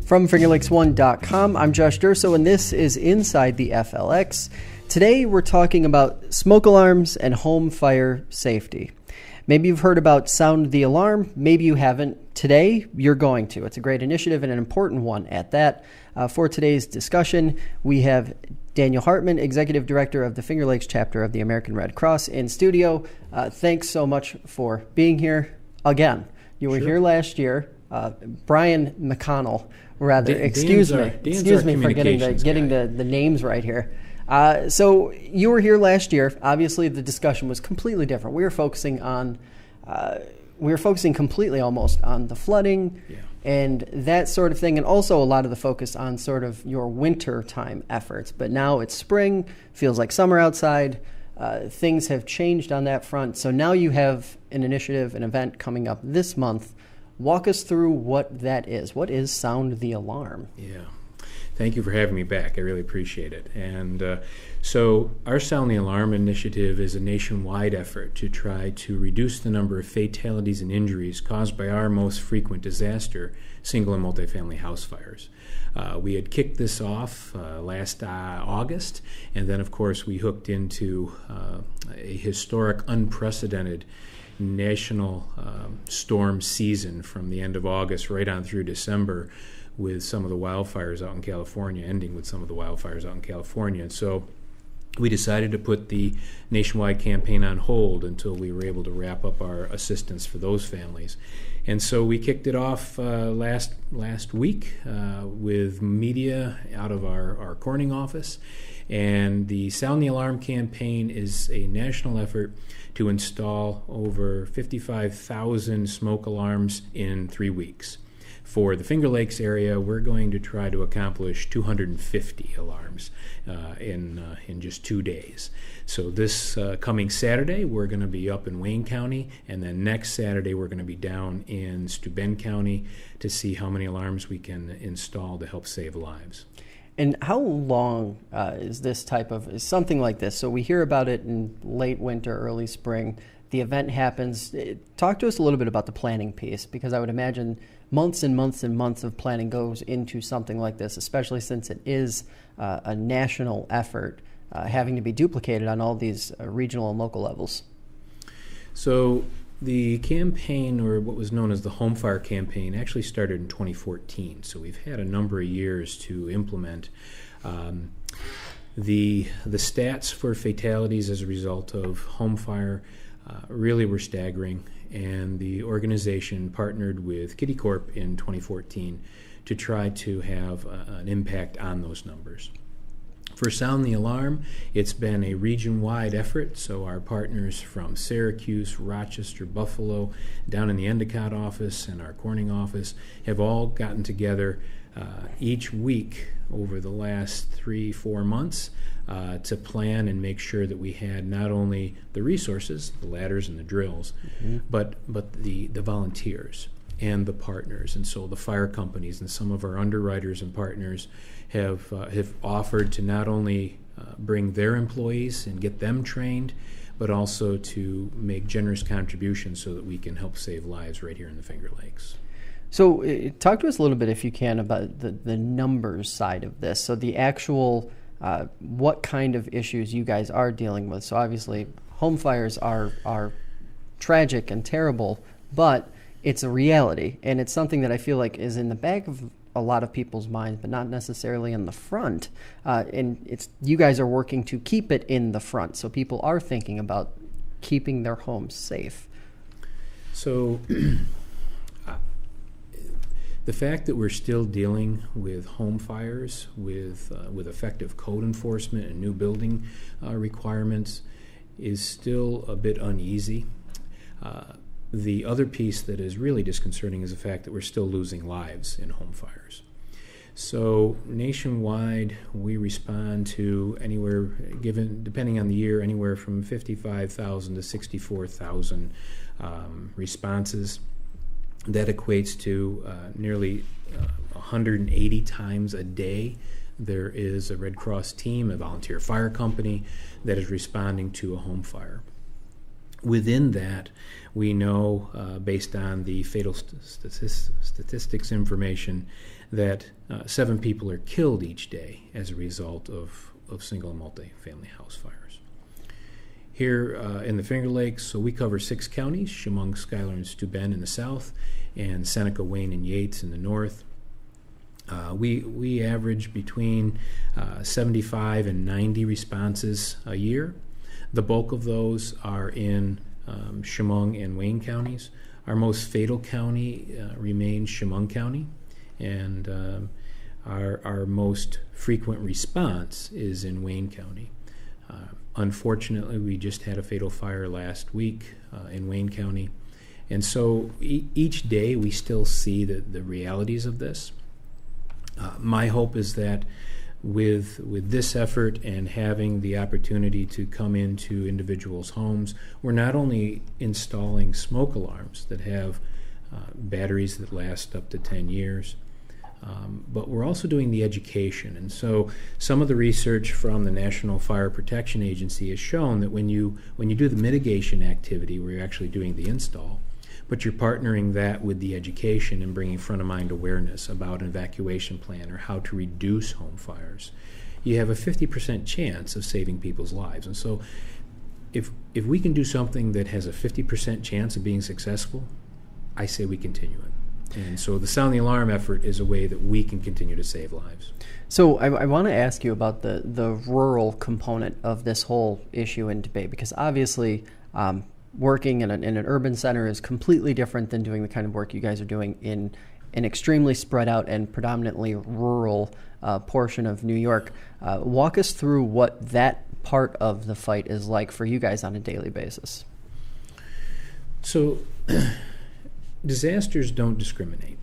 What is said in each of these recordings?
From FingerLakes1.com, I'm Josh Durso, and this is Inside the FLX. Today, we're talking about smoke alarms and home fire safety. Maybe you've heard about Sound the Alarm. Maybe you haven't. Today, you're going to. It's a great initiative and an important one at that. For today's discussion, we have Daniel Hartman, Executive Director of the Finger Lakes Chapter of the American Red Cross, in studio. Thanks so much for being here again. You were here last year. Brian McConnell, rather. Excuse me for getting the names right here. So you were here last year. Obviously, the discussion was completely different. We were focusing completely almost on the flooding and that sort of thing, and also a lot of the focus on sort of your winter time efforts. But now it's spring, feels like summer outside. Things have changed on that front. So now you have an initiative, an event coming up this month. Walk us through what that is. What is Sound the Alarm? Yeah. Thank you for having me back. I really appreciate it. And so our Sound the Alarm initiative is a nationwide effort to try to reduce the number of fatalities and injuries caused by our most frequent disaster, single and multifamily house fires. We had kicked this off last August, and then, of course, we hooked into a historic, unprecedented national storm season from the end of August right on through December, with some of the wildfires out in California, ending with some of the wildfires out in California. And so we decided to put the nationwide campaign on hold until we were able to wrap up our assistance for those families. And so we kicked it off last week with media out of our Corning office. And the Sound the Alarm campaign is a national effort to install over 55,000 smoke alarms in 3 weeks. For the Finger Lakes area, we're going to try to accomplish 250 alarms in just 2 days. So this coming Saturday, we're going to be up in Wayne County, and then next Saturday, we're going to be down in Steuben County to see how many alarms we can install to help save lives. And how long is something like this? So we hear about it in late winter, early spring. The event happens. Talk to us a little bit about the planning piece, because I would imagine months and months and months of planning goes into something like this, especially since it is a national effort having to be duplicated on all these regional and local levels. So the campaign, or what was known as the Home Fire Campaign, actually started in 2014. So we've had a number of years to implement. The stats for fatalities as a result of home fire really were staggering, and the organization partnered with Kitty Corp in 2014 to try to have an impact on those numbers. For Sound the Alarm, it's been a region-wide effort, so our partners from Syracuse, Rochester, Buffalo, down in the Endicott office and our Corning office have all gotten together each week over the last 3-4 months to plan and make sure that we had not only the resources, the ladders and the drills, but the volunteers and the partners. And so the fire companies and some of our underwriters and partners have offered to not only bring their employees and get them trained, but also to make generous contributions so that we can help save lives right here in the Finger Lakes. So talk to us a little bit, if you can, about the numbers side of this. So the actual, what kind of issues you guys are dealing with. So obviously home fires are tragic and terrible, but it's a reality, and it's something that I feel like is in the back of a lot of people's minds, but not necessarily in the front. And you guys are working to keep it in the front, so people are thinking about keeping their homes safe. So the fact that we're still dealing with home fires, with effective code enforcement and new building requirements, is still a bit uneasy. The other piece that is really disconcerting is the fact that we're still losing lives in home fires. So nationwide, we respond to anywhere, depending on the year, anywhere from 55,000 to 64,000 responses. That equates to nearly 180 times a day. There is a Red Cross team, a volunteer fire company, that is responding to a home fire. Within that, we know, based on the fatal statistics information, that 7 people are killed each day as a result of single and multi-family house fires. Here in the Finger Lakes, so we cover 6 counties: Chemung, Schuyler, and Steuben in the south, and Seneca, Wayne, and Yates in the north. We average between 75 and 90 responses a year. The bulk of those are in Chemung and Wayne counties. Our most fatal county remains Chemung County, and our most frequent response is in Wayne County. Unfortunately, we just had a fatal fire last week in Wayne County, and so each day we still see the realities of this. My hope is that with this effort and having the opportunity to come into individuals' homes, we're not only installing smoke alarms that have batteries that last up to 10 years, but we're also doing the education. And so some of the research from the National Fire Protection Agency has shown that when you do the mitigation activity, where you're actually doing the install, but you're partnering that with the education and bringing front-of-mind awareness about an evacuation plan or how to reduce home fires, you have a 50% chance of saving people's lives. And so if we can do something that has a 50% chance of being successful, I say we continue it. And so the Sound the Alarm effort is a way that we can continue to save lives. So I want to ask you about the rural component of this whole issue and debate, because obviously working in an urban center is completely different than doing the kind of work you guys are doing in an extremely spread out and predominantly rural portion of New York. Walk us through what that part of the fight is like for you guys on a daily basis. So disasters don't discriminate,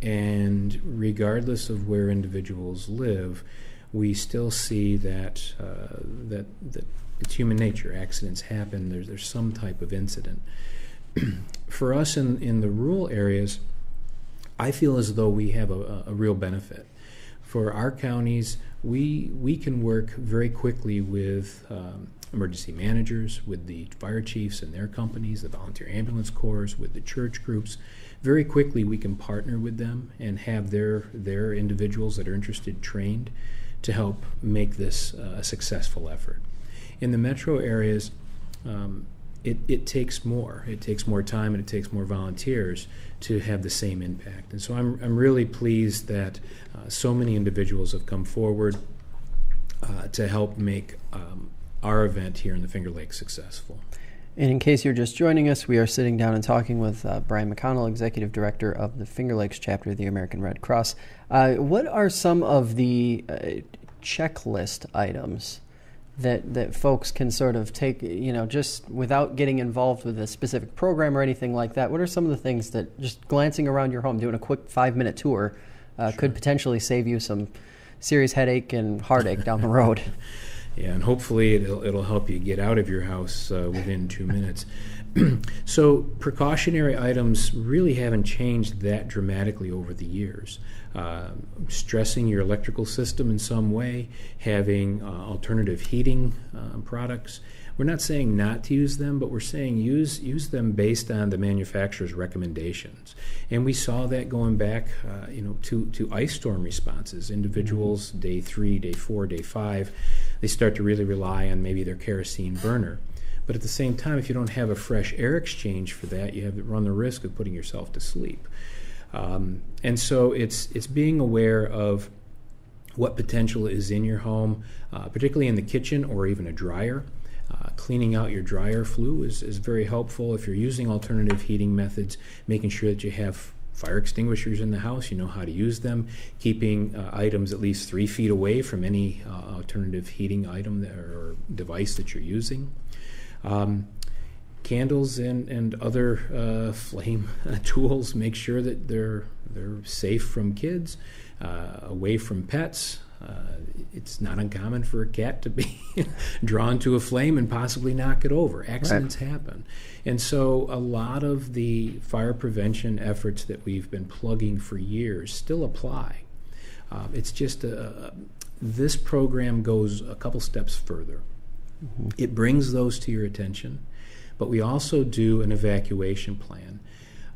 and regardless of where individuals live, we still see that it's human nature. Accidents happen. There's some type of incident. For us in the rural areas, I feel as though we have a real benefit. For our counties, we can work very quickly with emergency managers, with the fire chiefs and their companies, the volunteer ambulance corps, with the church groups. Very quickly we can partner with them and have their individuals that are interested trained to help make this a successful effort. In the metro areas, it takes more. It takes more time and it takes more volunteers to have the same impact. And so I'm really pleased that so many individuals have come forward to help make our event here in the Finger Lakes successful. And in case you're just joining us, we are sitting down and talking with Brian McConnell, Executive Director of the Finger Lakes Chapter of the American Red Cross. What are some of the checklist items that folks can sort of take, just without getting involved with a specific program or anything like that? What are some of the things that just glancing around your home, doing a quick 5-minute tour, could potentially save you some serious headache and heartache down the road? Yeah, and hopefully it'll help you get out of your house within 2 minutes. So precautionary items really haven't changed that dramatically over the years. Stressing your electrical system in some way, having alternative heating products. We're not saying not to use them, but we're saying use them based on the manufacturer's recommendations. And we saw that going back to ice storm responses. Individuals, day 3, day 4, day 5, they start to really rely on maybe their kerosene burner. But at the same time, if you don't have a fresh air exchange for that, you have to run the risk of putting yourself to sleep. And so it's being aware of what potential is in your home, particularly in the kitchen or even a dryer. Cleaning out your dryer flue is very helpful. If you're using alternative heating methods, making sure that you have fire extinguishers in the house, you know how to use them, keeping items at least 3 feet away from any alternative heating item or device that you're using. Candles and other flame tools, make sure that they're safe from kids, away from pets. It's not uncommon for a cat to be drawn to a flame and possibly knock it over. Accidents happen. And so a lot of the fire prevention efforts that we've been plugging for years still apply. It's just this program goes a couple steps further. Mm-hmm. It brings those to your attention, but we also do an evacuation plan.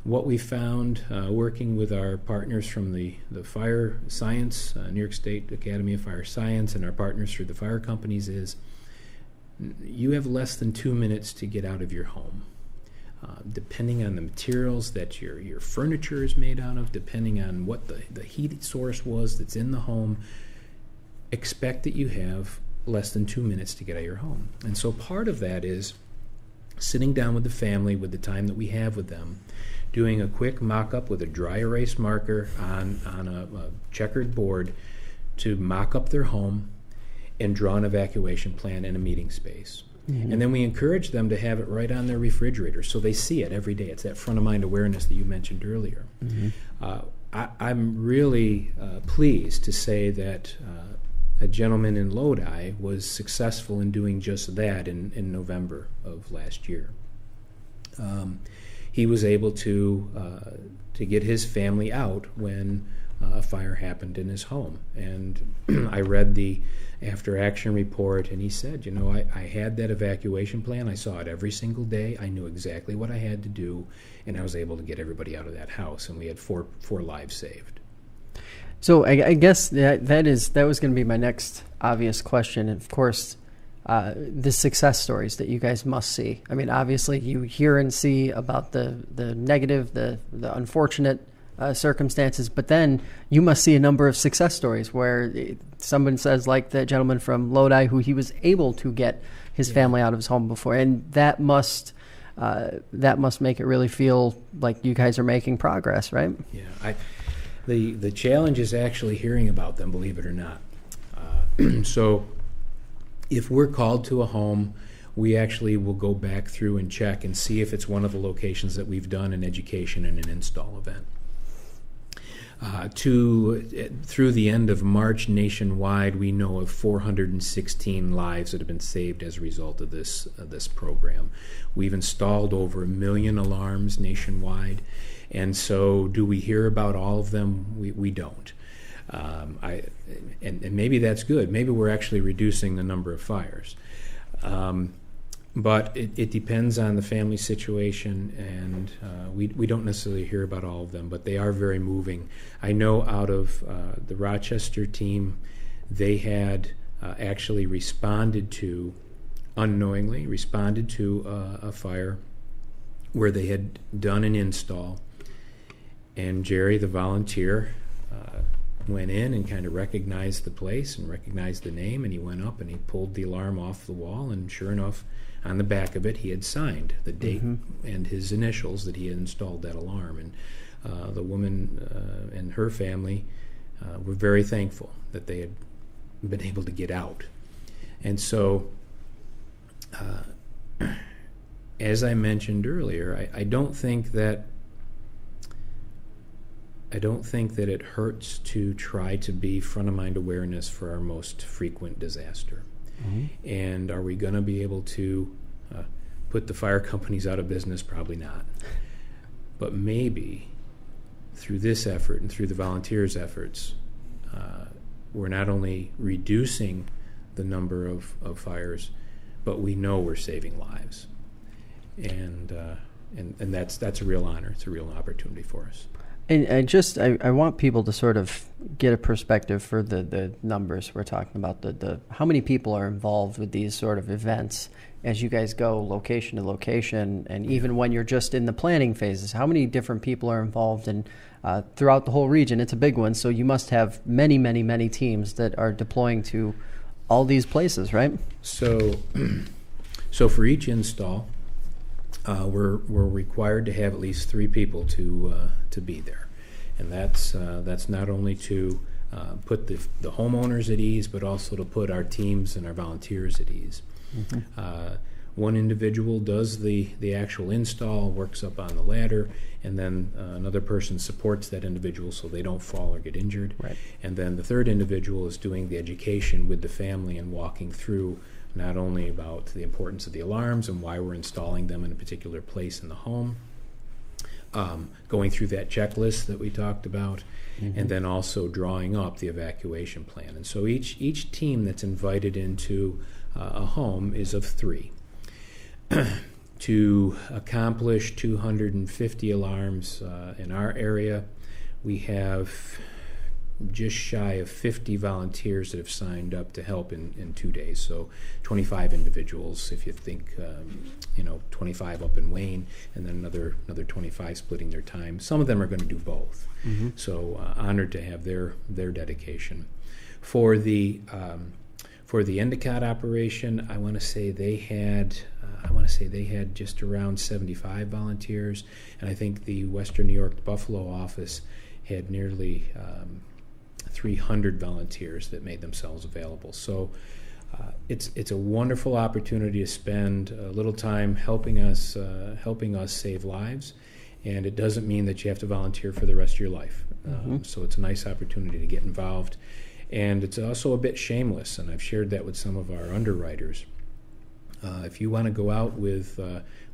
What we found working with our partners from the fire science, New York State Academy of Fire Science, and our partners through the fire companies is you have less than 2 minutes to get out of your home. Depending on the materials that your furniture is made out of, depending on what the heat source was that's in the home, expect that you have less than 2 minutes to get out of your home. And so part of that is sitting down with the family with the time that we have with them, doing a quick mock-up with a dry erase marker on a checkered board to mock up their home and draw an evacuation plan in a meeting space. Mm-hmm. And then we encourage them to have it right on their refrigerator so they see it every day. It's that front-of-mind awareness that you mentioned earlier. Mm-hmm. I'm really pleased to say that a gentleman in Lodi was successful in doing just that in November of last year. He was able to get his family out when a fire happened in his home. And I read the after-action report, and he said, I had that evacuation plan. I saw it every single day. I knew exactly what I had to do, and I was able to get everybody out of that house, and we had four lives saved. So I guess that was going to be my next obvious question. And of course, the success stories that you guys must see. I mean, obviously, you hear and see about the negative, the unfortunate circumstances, but then you must see a number of success stories where someone says, like the gentleman from Lodi, who he was able to get his family out of his home before, and that must make it really feel like you guys are making progress, right? Yeah, the challenge is actually hearing about them, believe it or not. So if we're called to a home, we actually will go back through and check and see if it's one of the locations that we've done an education and an install event. Through the end of March nationwide, we know of 416 lives that have been saved as a result of this program. We've installed over 1 million alarms nationwide, and so do we hear about all of them? We don't. And maybe that's good. Maybe we're actually reducing the number of fires. But it depends on the family situation, and we don't necessarily hear about all of them, but they are very moving. I know out of the Rochester team, they had actually unknowingly responded to a fire where they had done an install, and Jerry, the volunteer, went in and kind of recognized the place and recognized the name, and he went up and he pulled the alarm off the wall, and sure enough, on the back of it, he had signed the date and his initials that he had installed that alarm. And the woman and her family were very thankful that they had been able to get out. And so, as I mentioned earlier, I don't think that it hurts to try to be front-of-mind awareness for our most frequent disaster. Mm-hmm. And are we going to be able to put the fire companies out of business? Probably not. But maybe through this effort and through the volunteers' efforts, we're not only reducing the number of fires, but we know we're saving lives. And that's a real honor. It's a real opportunity for us. And I want people to sort of get a perspective for the numbers we're talking about, the how many people are involved with these sort of events as you guys go location to location, and even when you're just in the planning phases, how many different people are involved in throughout the whole region? It's a big one, so you must have many, many, many teams that are deploying to all these places, right? So for each install, we're required to have at least 3 people to be there, and that's not only to put the homeowners at ease, but also to put our teams and our volunteers at ease. Mm-hmm. One individual does the actual install, works up on the ladder, and then another person supports that individual so they don't fall or get injured. Right. And then the third individual is doing the education with the family and walking through not only about the importance of the alarms and why we're installing them in a particular place in the home, going through that checklist that we talked about, mm-hmm. and then also drawing up the evacuation plan. And so each team that's invited into a home is of 3. To accomplish 250 alarms in our area, we have just shy of 50 volunteers that have signed up to help in 2 days. So 25 individuals, if you think, 25 up in Wayne, and then another 25 splitting their time. Some of them are going to do both. So honored to have their dedication. For the Endicott operation, I want to say they had just around 75 volunteers, and I think the Western New York Buffalo office had nearly 300 volunteers that made themselves available. So it's a wonderful opportunity to spend a little time helping us save lives, and it doesn't mean that you have to volunteer for the rest of your life. So it's a nice opportunity to get involved, and it's also a bit shameless, and I've shared that with some of our underwriters. If you want to go out with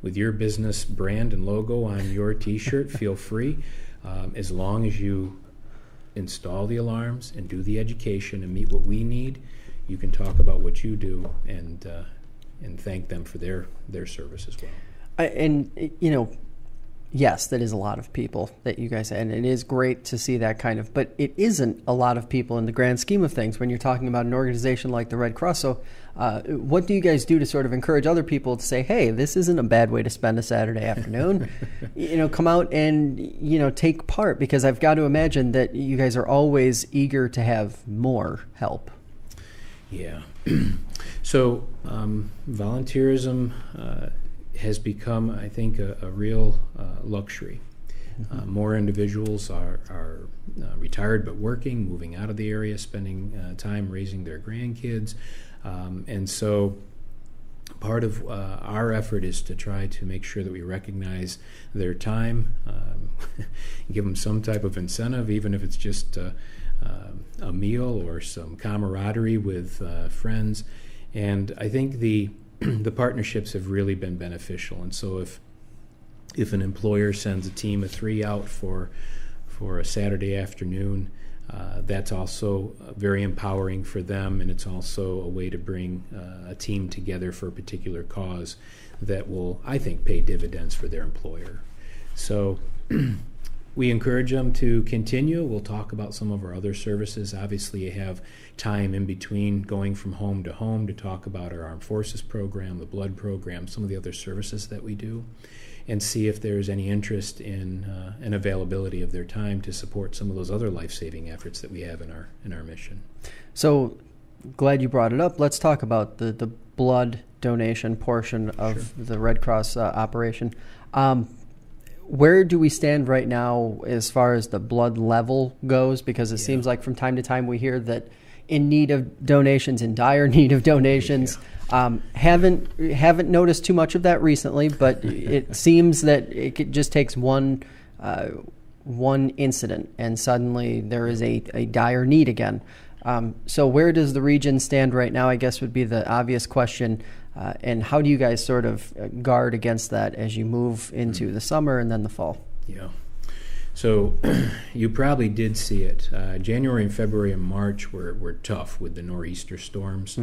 your business brand and logo on your T-shirt, feel free, as long as you install the alarms and do the education and meet what we need. You can talk about what you do and thank them for their service as well. Yes, that is a lot of people that you guys, and it is great to see that kind of, but it isn't a lot of people in the grand scheme of things when you're talking about an organization like the Red Cross. So what do you guys do to sort of encourage other people to say, hey, this isn't a bad way to spend a Saturday afternoon? Come out and, take part, because I've got to imagine that you guys are always eager to have more help. Yeah. So volunteerism has become, I think, a real luxury. More individuals are retired but working, moving out of the area, spending time raising their grandkids. And so part of our effort is to try to make sure that we recognize their time, give them some type of incentive, even if it's just a meal or some camaraderie with friends. And I think the partnerships have really been beneficial. And so if an employer sends a team of 3 out for a Saturday afternoon, that's also very empowering for them, and it's also a way to bring a team together for a particular cause that will, I think, pay dividends for their employer. So we encourage them to continue. We'll talk about some of our other services. Obviously, you have time in between going from home to talk about our Armed Forces program, the blood program, some of the other services that we do, and see if there's any interest in an availability of their time to support some of those other life-saving efforts that we have in our mission. So, glad you brought it up. Let's talk about the blood donation portion of the Red Cross operation. Where do we stand right now as far as the blood level goes? Because it seems like from time to time we hear that in need of donations, in dire need of donations. Haven't noticed too much of that recently, but it seems that it just takes one incident and suddenly there is a dire need again. So where does the region stand right now, I guess, would be the obvious question. And how do you guys sort of guard against that as you move into the summer and then the fall? Yeah. So you probably did see it. January and February and March were tough with the nor'easter storms.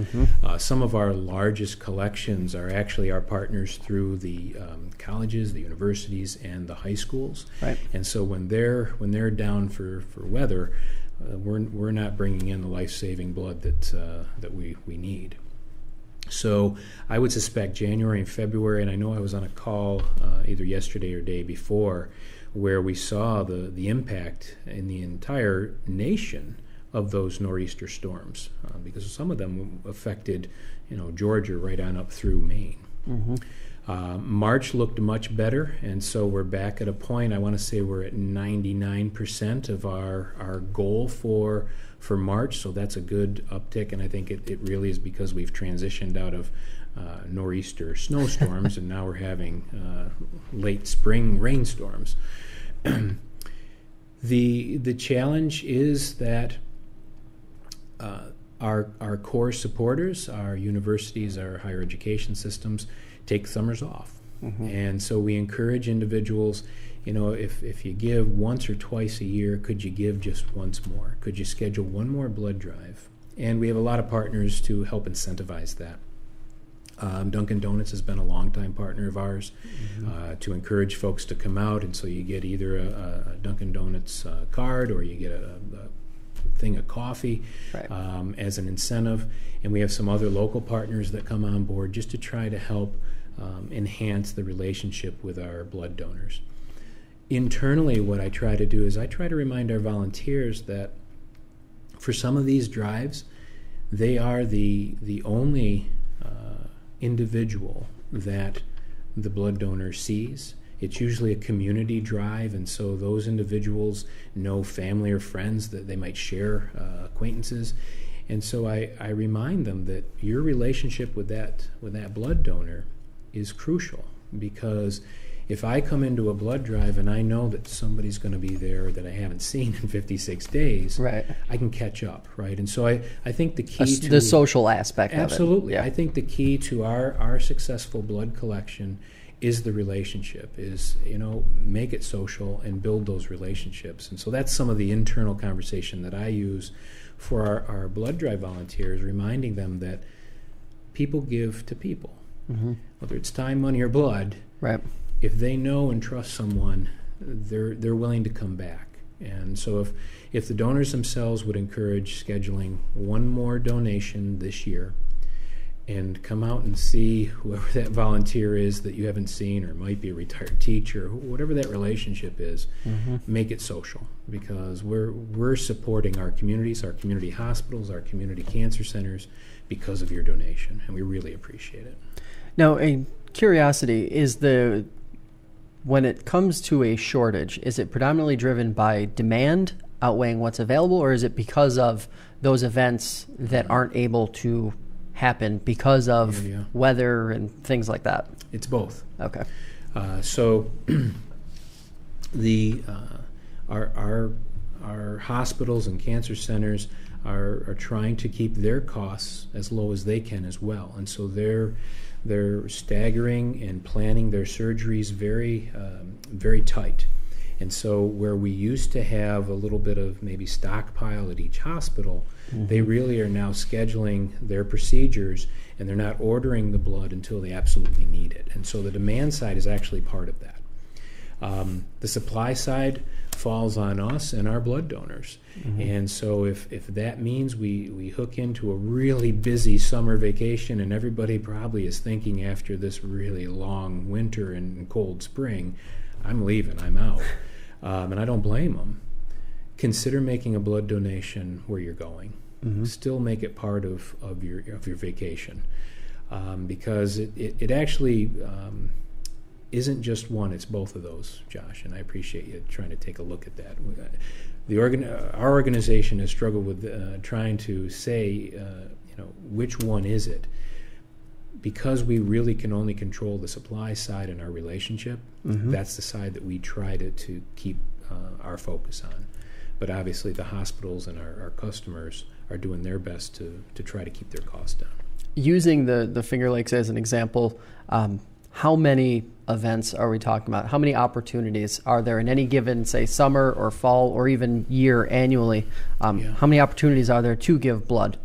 Some of our largest collections are actually our partners through the colleges, the universities, and the high schools. Right. And so when they're down for weather, we're not bringing in the life-saving blood that we need. So I would suspect January and February, and I know I was on a call either yesterday or day before, where we saw the impact in the entire nation of those nor'easter storms, because some of them affected, Georgia right on up through Maine. March looked much better, and so we're back at a point. I want to say we're at 99% of our goal for March, so that's a good uptick, and I think it really is because we've transitioned out of nor'easter snowstorms and now we're having late spring rainstorms. The challenge is that our core supporters, our universities, our higher education systems, take summers off. And so we encourage individuals, if you give once or twice a year, could you give just once more? Could you schedule one more blood drive? And we have a lot of partners to help incentivize that. Dunkin' Donuts has been a longtime partner of ours to encourage folks to come out, and so you get either a Dunkin' Donuts card or you get a thing of coffee Right. As an incentive. And we have some other local partners that come on board just to try to help enhance the relationship with our blood donors. Internally, what I try to do is I try to remind our volunteers that for some of these drives, they are the only individual that the blood donor sees. It's usually a community drive, and so those individuals know family or friends that they might share acquaintances. And so I remind them that your relationship with that blood donor is crucial, because if I come into a blood drive and I know that somebody's going to be there that I haven't seen in 56 days, Right. I can catch up, right? And so I think the key to The social aspect absolutely, of it. I think the key to our successful blood collection is the relationship, is, make it social and build those relationships. And so that's some of the internal conversation that I use for our blood drive volunteers, reminding them that people give to people, whether it's time, money, or blood. Right. If they know and trust someone, they're willing to come back. And so if the donors themselves would encourage scheduling one more donation this year and come out and see whoever that volunteer is that you haven't seen, or might be a retired teacher, whatever that relationship is, make it social, because we're supporting our communities, our community hospitals, our community cancer centers because of your donation, and we really appreciate it. Now, a curiosity is when it comes to a shortage, is it predominantly driven by demand outweighing what's available, or is it because of those events that aren't able to happen because of weather and things like that? It's both. Okay. So our hospitals and cancer centers are trying to keep their costs as low as they can as well, and so they're staggering and planning their surgeries very very tight. And so where we used to have a little bit of maybe stockpile at each hospital, they really are now scheduling their procedures, and they're not ordering the blood until they absolutely need it. And so the demand side is actually part of that. The supply side falls on us and our blood donors. And so if that means we hook into a really busy summer vacation, and everybody probably is thinking after this really long winter and cold spring, I'm leaving, I'm out, and I don't blame them, consider making a blood donation where you're going. Still make it part of your vacation, because it actually isn't just one, it's both of those, Josh, and I appreciate you trying to take a look at that. Our organization has struggled with trying to say, which one is it, because we really can only control the supply side and our relationship. That's the side that we try to keep our focus on. But obviously the hospitals and our customers are doing their best to try to keep their costs down. Using the Finger Lakes as an example, how many events are we talking about? How many opportunities are there in any given, say, summer or fall or even year annually? How many opportunities are there to give blood?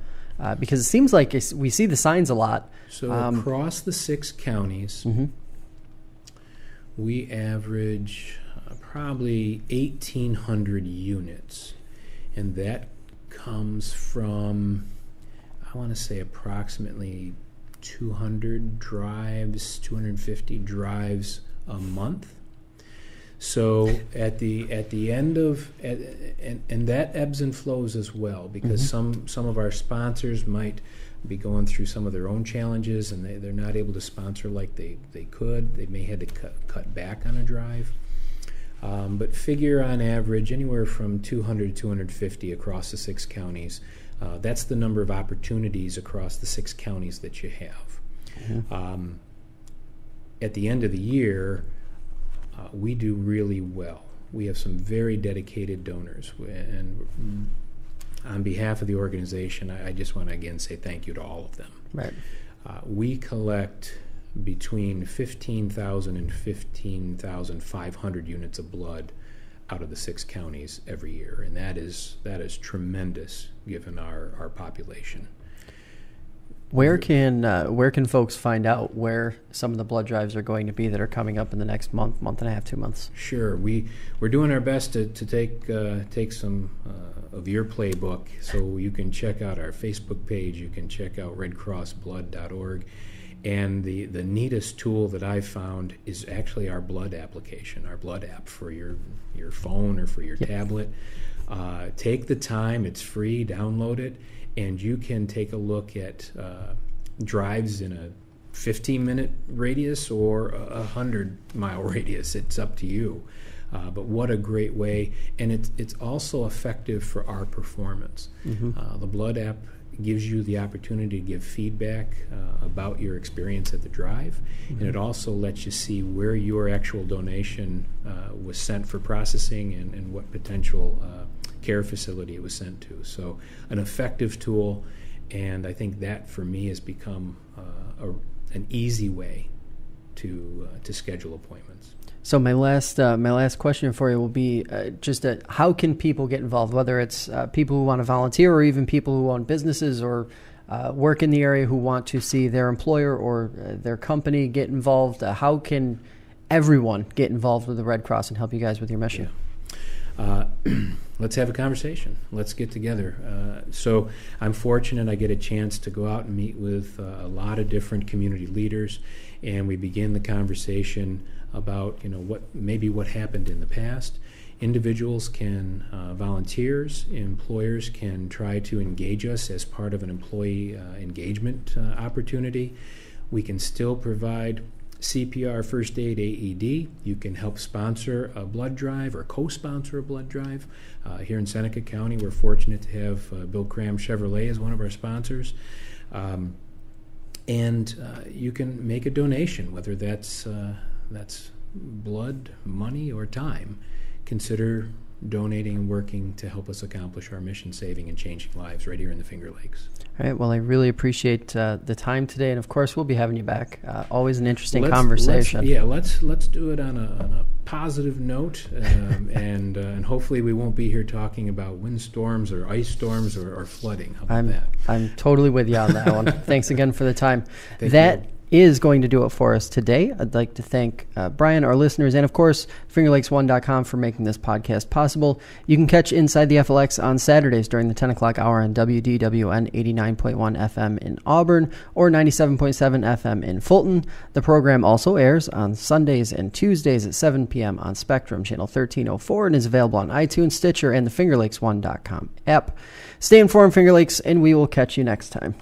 Because it seems like we see the signs a lot. So across the 6 counties, we average probably 1,800 units. And that comes from, I want to say, approximately 250 drives a month. So at the end of, and that ebbs and flows as well, because some of our sponsors might be going through some of their own challenges, and they're not able to sponsor like they could. They may have to cut back on a drive. But figure on average anywhere from 200 to 250 across the 6 counties. That's the number of opportunities across the 6 counties that you have. At the end of the year, we do really well. We have some very dedicated donors, and on behalf of the organization, I just want to again say thank you to all of them. Right. We collect between 15,000 and 15,500 units of blood out of the 6 counties every year, and that is tremendous given our population. Where can folks find out where some of the blood drives are going to be that are coming up in the next month and a half, 2 months? Sure. We're doing our best to take some of your playbook, so you can check out our Facebook page. You can check out redcrossblood.org. And the neatest tool that I've found is actually our blood application, our blood app for your phone or for your tablet. Take the time, it's free, download it, and you can take a look at drives in a 15-minute radius or a 100-mile radius. It's up to you. But what a great way, and it's also effective for our performance. The blood app gives you the opportunity to give feedback about your experience at the drive, and it also lets you see where your actual donation was sent for processing and what potential care facility it was sent to. So an effective tool, and I think that for me has become an easy way to schedule appointments. So my last question for you will be how can people get involved, whether it's people who want to volunteer or even people who own businesses or work in the area who want to see their employer or their company get involved. How can everyone get involved with the Red Cross and help you guys with your mission? Yeah. Let's have a conversation. Let's get together. So I'm fortunate I get a chance to go out and meet with a lot of different community leaders, and we begin the conversation about what happened in the past. Individuals can volunteers, employers can try to engage us as part of an employee engagement opportunity. We can still provide CPR, first aid, AED. You can help sponsor a blood drive or co-sponsor a blood drive. Here in Seneca County, we're fortunate to have Bill Cram Chevrolet as one of our sponsors. And you can make a donation, whether that's blood, money, or time. Consider donating and working to help us accomplish our mission, saving and changing lives right here in the Finger Lakes. All right. Well, I really appreciate the time today, and of course, we'll be having you back. Always an interesting conversation. Let's do it on a positive note, and hopefully, we won't be here talking about windstorms or ice storms or flooding. How about that? I'm totally with you on that one. Thanks again for the time. That is going to do it for us today. I'd like to thank Brian, our listeners, and of course, FingerLakes1.com for making this podcast possible. You can catch Inside the FLX on Saturdays during the 10 o'clock hour on WDWN 89.1 FM in Auburn or 97.7 FM in Fulton. The program also airs on Sundays and Tuesdays at 7 p.m. on Spectrum, channel 1304, and is available on iTunes, Stitcher, and the FingerLakes1.com app. Stay informed, Finger Lakes, and we will catch you next time.